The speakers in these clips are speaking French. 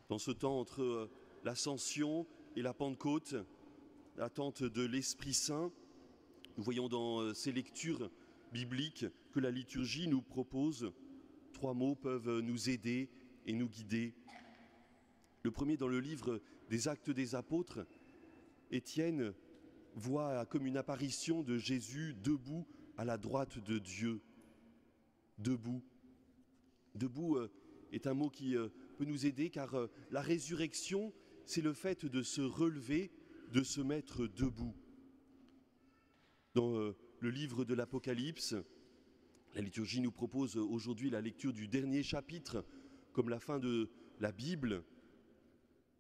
Dans ce temps entre l'Ascension et la Pentecôte, l'attente de l'Esprit Saint, nous voyons dans ces lectures bibliques que la liturgie nous propose. 3 mots peuvent nous aider et nous guider. Le premier, dans le livre des Actes des Apôtres, Étienne voit comme une apparition de Jésus debout à la droite de Dieu. Debout. Debout est un mot qui peut nous aider car la résurrection, c'est le fait de se relever, de se mettre debout. Dans le livre de l'Apocalypse, la liturgie nous propose aujourd'hui la lecture du dernier chapitre, comme la fin de la Bible.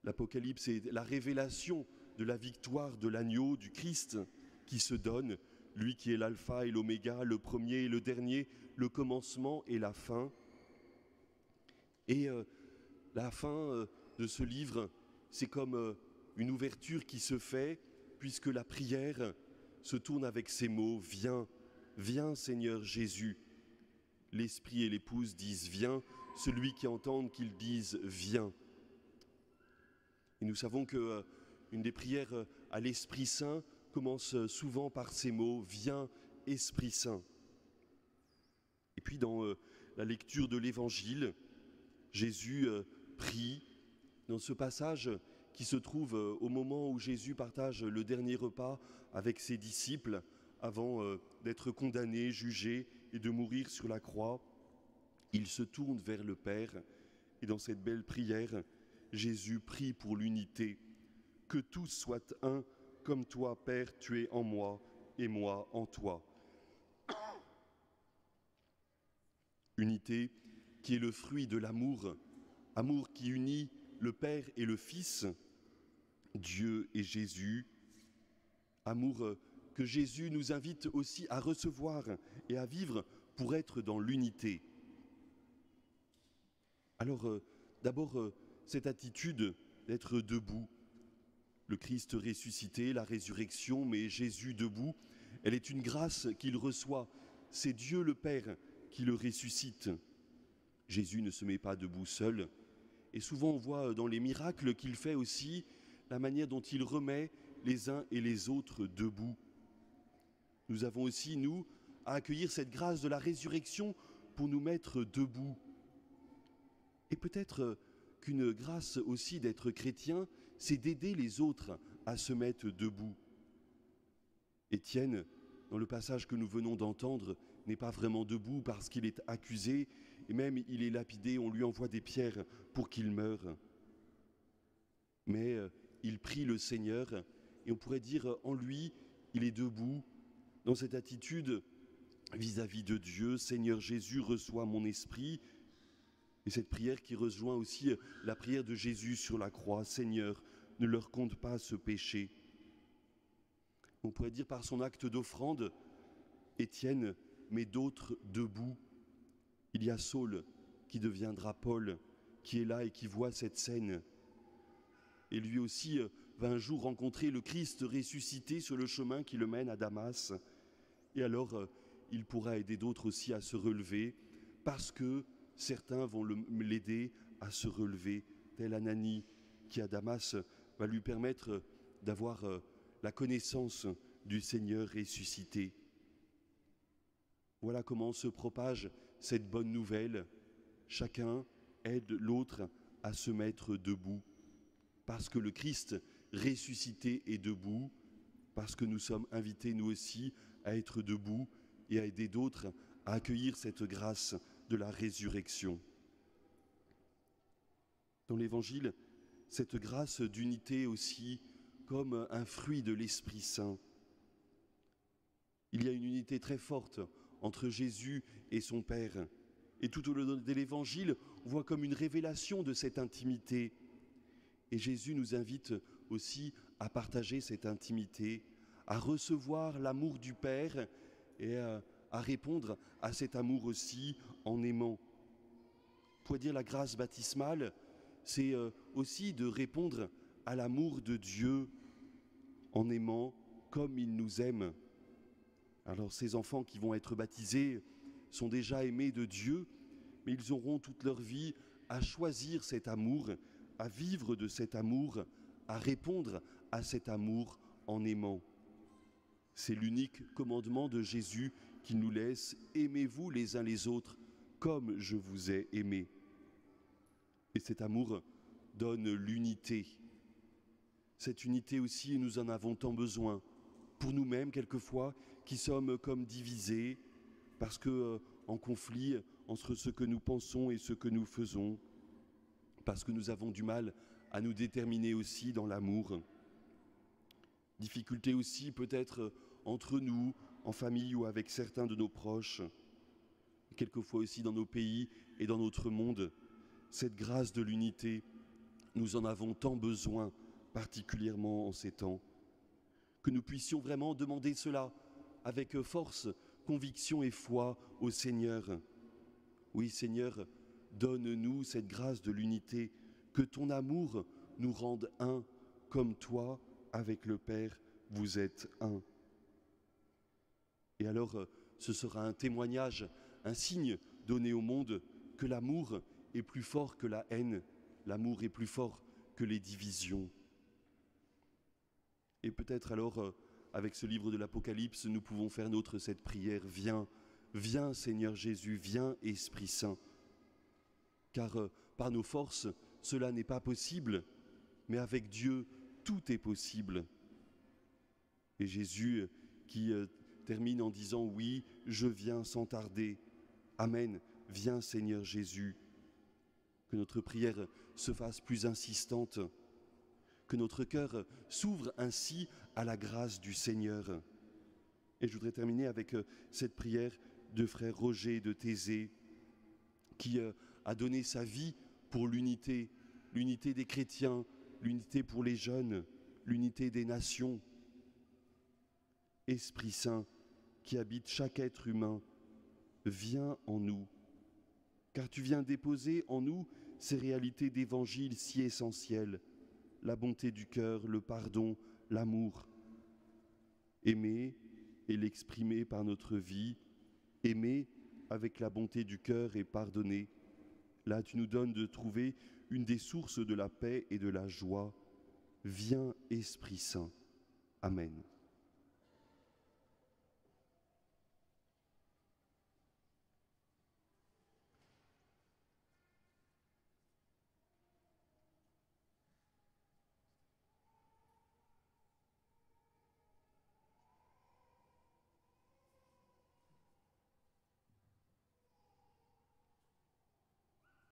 L'Apocalypse est la révélation de la victoire de l'agneau, du Christ qui se donne, lui qui est l'alpha et l'oméga, le premier et le dernier, le commencement et la fin. Et la fin de ce livre, c'est comme une ouverture qui se fait, puisque la prière se tourne avec ces mots « Viens, viens Seigneur Jésus ». L'Esprit et l'Épouse disent « Viens », celui qui entend qu'ils disent « Viens ». Et nous savons qu'une des prières à l'Esprit Saint commence souvent par ces mots « Viens, Esprit Saint ». Et puis dans la lecture de l'Évangile, Jésus prie dans ce passage qui se trouve au moment où Jésus partage le dernier repas avec ses disciples avant d'être condamné, jugé et de mourir sur la croix. Il se tourne vers le Père et dans cette belle prière, Jésus prie pour l'unité. Que tous soient un, comme toi, Père, tu es en moi et moi en toi. Unité qui est le fruit de l'amour, amour qui unit le Père et le Fils, Dieu et Jésus, amour que Jésus nous invite aussi à recevoir et à vivre pour être dans l'unité. Alors, d'abord, cette attitude d'être debout, le Christ ressuscité, la résurrection, mais Jésus debout, elle est une grâce qu'il reçoit. C'est Dieu le Père qui le ressuscite. Jésus ne se met pas debout seul. Et souvent, on voit dans les miracles qu'il fait aussi la manière dont il remet les uns et les autres debout. Nous avons aussi, nous, à accueillir cette grâce de la résurrection pour nous mettre debout. Et peut-être qu'une grâce aussi d'être chrétien, c'est d'aider les autres à se mettre debout. Étienne, dans le passage que nous venons d'entendre, n'est pas vraiment debout parce qu'il est accusé et même il est lapidé, on lui envoie des pierres pour qu'il meure. Mais il prie le Seigneur et on pourrait dire en lui, il est debout dans cette attitude vis-à-vis de Dieu. Seigneur Jésus, reçois mon esprit. Et cette prière qui rejoint aussi la prière de Jésus sur la croix. Seigneur, ne leur compte pas ce péché. On pourrait dire par son acte d'offrande, Étienne met d'autres debout. Il y a Saul qui deviendra Paul, qui est là et qui voit cette scène. Et lui aussi va un jour rencontrer le Christ ressuscité sur le chemin qui le mène à Damas. Et alors, il pourra aider d'autres aussi à se relever, parce que certains vont l'aider à se relever, tel Ananie, qui à Damas va lui permettre d'avoir la connaissance du Seigneur ressuscité. Voilà comment se propage cette bonne nouvelle. Chacun aide l'autre à se mettre debout. Parce que le Christ ressuscité est debout, parce que nous sommes invités nous aussi à être debout et à aider d'autres à accueillir cette grâce de la résurrection. Dans l'Évangile, cette grâce d'unité aussi comme un fruit de l'Esprit Saint. Il y a une unité très forte entre Jésus et son Père. Et tout au long de l'Évangile, on voit comme une révélation de cette intimité. Et Jésus nous invite aussi à partager cette intimité, à recevoir l'amour du Père et à répondre à cet amour aussi en aimant. Pour dire la grâce baptismale, c'est aussi de répondre à l'amour de Dieu en aimant comme il nous aime. Alors ces enfants qui vont être baptisés sont déjà aimés de Dieu, mais ils auront toute leur vie à choisir cet amour à vivre de cet amour, à répondre à cet amour en aimant. C'est l'unique commandement de Jésus qui nous laisse « Aimez-vous les uns les autres comme je vous ai aimé ». Et cet amour donne l'unité. Cette unité aussi, nous en avons tant besoin. Pour nous-mêmes, quelquefois, qui sommes comme divisés, parce que en conflit entre ce que nous pensons et ce que nous faisons, parce que nous avons du mal à nous déterminer aussi dans l'amour. Difficulté aussi peut-être entre nous, en famille ou avec certains de nos proches, quelquefois aussi dans nos pays et dans notre monde. Cette grâce de l'unité, nous en avons tant besoin, particulièrement en ces temps, que nous puissions vraiment demander cela avec force, conviction et foi au Seigneur. Oui, Seigneur, donne-nous cette grâce de l'unité, que ton amour nous rende un, comme toi, avec le Père, vous êtes un. Et alors, ce sera un témoignage, un signe donné au monde que l'amour est plus fort que la haine, l'amour est plus fort que les divisions. Et peut-être alors, avec ce livre de l'Apocalypse, nous pouvons faire nôtre cette prière. Viens, viens Seigneur Jésus, viens Esprit Saint. Car par nos forces, cela n'est pas possible, mais avec Dieu, tout est possible. Et Jésus qui termine en disant « Oui, je viens sans tarder. Amen, viens Seigneur Jésus ». Que notre prière se fasse plus insistante, que notre cœur s'ouvre ainsi à la grâce du Seigneur. Et je voudrais terminer avec cette prière de frère Roger de Thésée, qui a donné sa vie pour l'unité, l'unité des chrétiens, l'unité pour les jeunes, l'unité des nations. Esprit Saint, qui habite chaque être humain, viens en nous, car tu viens déposer en nous ces réalités d'évangile si essentielles, la bonté du cœur, le pardon, l'amour. Aimer et l'exprimer par notre vie, aimer avec la bonté du cœur et pardonner. Là, tu nous donnes de trouver une des sources de la paix et de la joie. Viens, Esprit Saint. Amen.